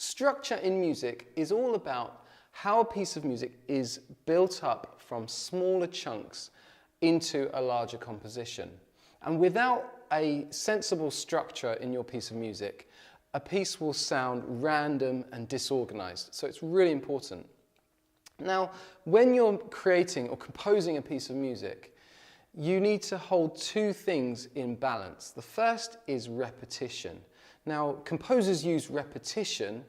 Structure in music is all about how a piece of music is built up from smaller chunks into a larger composition. And without a sensible structure in your piece of music, a piece will sound random and disorganized. So it's really important. Now, when you're creating or composing a piece of music, you need to hold two things in balance. The first is repetition. Now, composers use repetition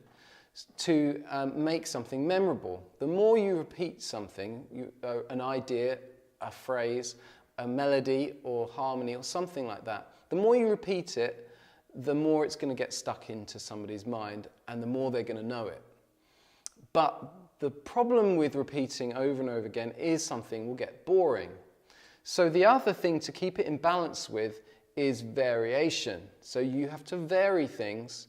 to make something memorable. The more you repeat something, an idea, a phrase, a melody or harmony or something like that, the more you repeat it, the more it's going to get stuck into somebody's mind and the more they're going to know it. But the problem with repeating over and over again is something will get boring. So the other thing to keep it in balance with is variation. So you have to vary things.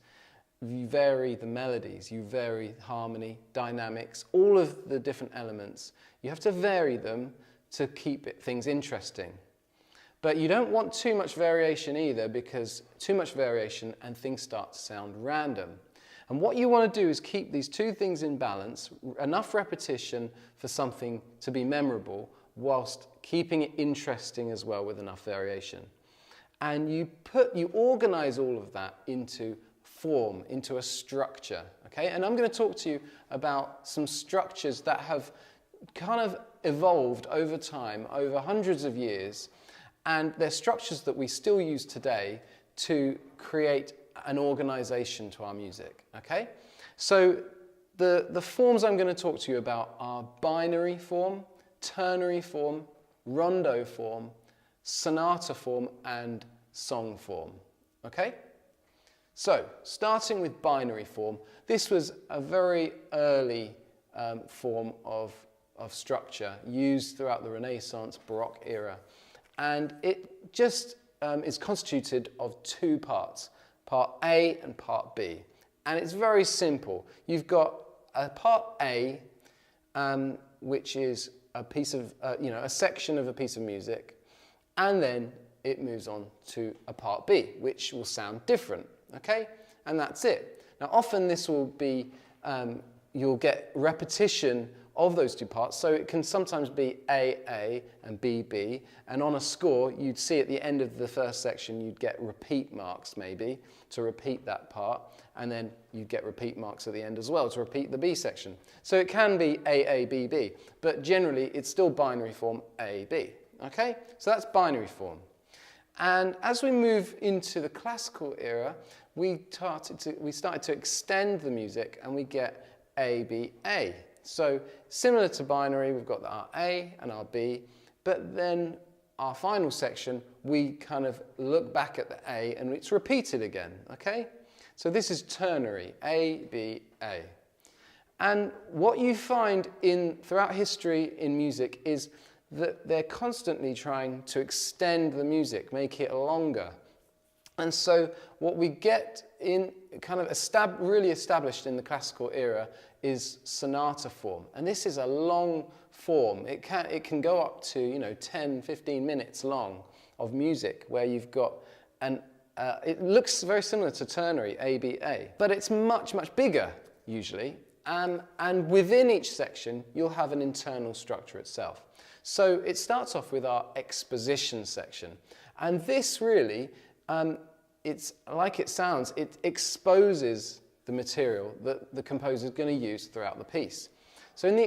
You vary the melodies, you vary harmony, dynamics, all of the different elements. You have to vary them to keep things interesting. But you don't want too much variation either, because too much variation and things start to sound random. And what you want to do is keep these two things in balance, enough repetition for something to be memorable, whilst keeping it interesting as well with enough variation. And you organize all of that into form, into a structure, okay? And I'm going to talk to you about some structures that have kind of evolved over time, over hundreds of years, and they're structures that we still use today to create an organization to our music, okay? So the forms I'm going to talk to you about are binary form, ternary form, rondo form, sonata form, and song form, okay? So, starting with binary form, this was a very early form of structure used throughout the Renaissance, Baroque era. And it just is constituted of two parts, part A and part B. And it's very simple. You've got a part A, which is a piece of, a section of a piece of music, and then it moves on to a part B, which will sound different. Okay, and that's it. Now, often this will be, you'll get repetition of those two parts, so it can sometimes be A and B, and on a score, you'd see at the end of the first section, you'd get repeat marks maybe to repeat that part, and then you'd get repeat marks at the end as well to repeat the B section. So it can be A, B, but generally it's still binary form A, B. Okay, so that's binary form. And as we move into the classical era, we started to extend the music and we get A, B, A. So similar to binary, we've got our A and our B, but then our final section, we kind of look back at the A and it's repeated again, okay? So this is ternary, A, B, A. And what you find throughout history in music is that they're constantly trying to extend the music, make it longer. And so what we get in kind of really established in the classical era is sonata form. And this is a long form. It can go up to 10, 15 minutes long of music where you've got it looks very similar to ternary, A, B, A, but it's much, much bigger usually. And within each section, you'll have an internal structure itself. So it starts off with our exposition section. And this really, it's like it sounds, it exposes the material that the composer is going to use throughout the piece. So in the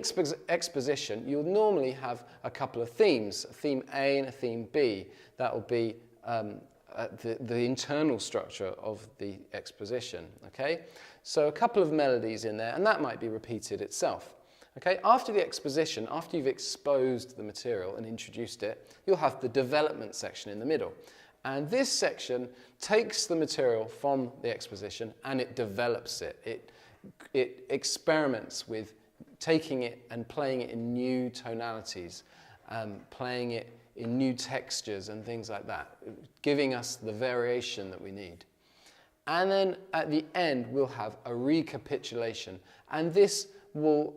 exposition, you'll normally have a couple of themes, a theme A and a theme B. That will be the internal structure of the exposition, okay? So a couple of melodies in there, and that might be repeated itself. Okay, after the exposition, after you've exposed the material and introduced it, you'll have the development section in the middle. And this section takes the material from the exposition and it develops it. It experiments with taking it and playing it in new tonalities, playing it in new textures and things like that, giving us the variation that we need. And then at the end, we'll have a recapitulation. And this will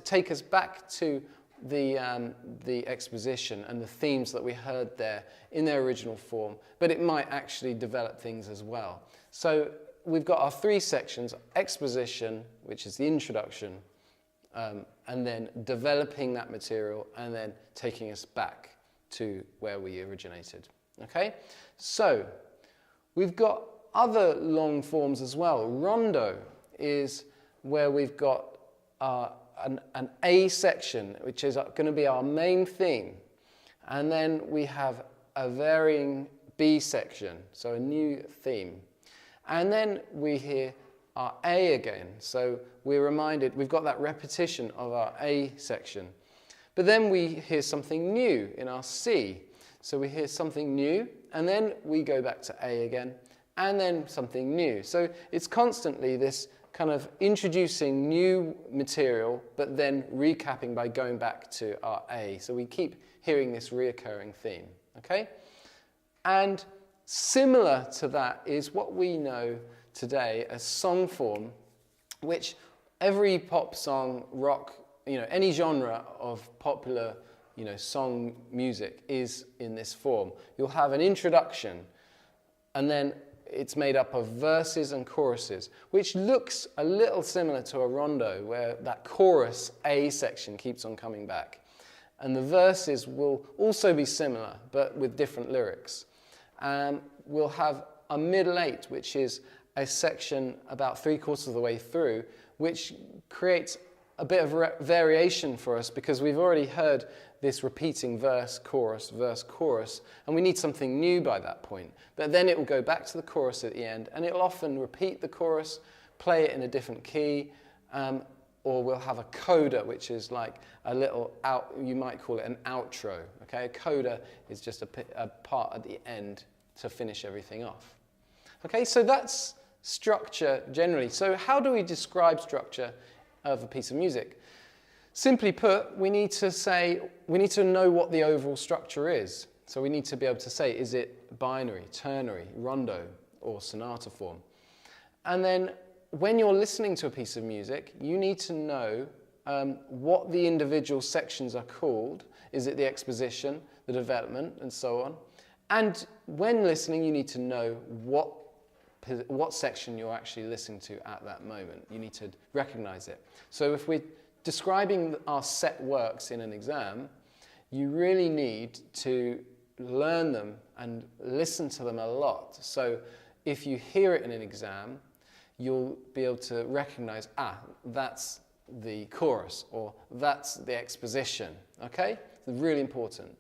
take us back to the exposition and the themes that we heard there in their original form, but it might actually develop things as well. So we've got our three sections: exposition, which is the introduction, and then developing that material, and then taking us back to where we originated. Okay, so we've got other long forms as well. Rondo is where we've got an A section, which is going to be our main theme, and then we have a varying B section, so a new theme, and then we hear our A again. So we're reminded we've got that repetition of our A section, but then we hear something new in our C. So we hear something new, and then we go back to A again, and then something new. So it's constantly this kind of introducing new material, but then recapping by going back to our A. So we keep hearing this reoccurring theme, okay? And similar to that is what we know today as song form, which every pop song, rock, any genre of popular song music is in this form. You'll have an introduction, and then it's made up of verses and choruses, which looks a little similar to a rondo, where that chorus A section keeps on coming back. And the verses will also be similar, but with different lyrics. We'll have a middle eight, which is a section about 3/4 of the way through, which creates a bit of variation for us, because we've already heard this repeating verse, chorus, and we need something new by that point. But then it will go back to the chorus at the end, and it'll often repeat the chorus, play it in a different key, or we'll have a coda, which is like a little you might call it an outro. Okay, a coda is just a part at the end to finish everything off. Okay, so that's structure generally. So how do we describe structure of a piece of music? Simply put, we need to know what the overall structure is. So we need to be able to say, is it binary, ternary, rondo, or sonata form? And then when you're listening to a piece of music, you need to know what the individual sections are called. Is it the exposition, the development, and so on? And when listening, you need to know what section you're actually listening to at that moment. You need to recognize it. So if we're describing our set works in an exam, you really need to learn them and listen to them a lot. So if you hear it in an exam, you'll be able to recognize, that's the chorus, or that's the exposition, okay? It's really important.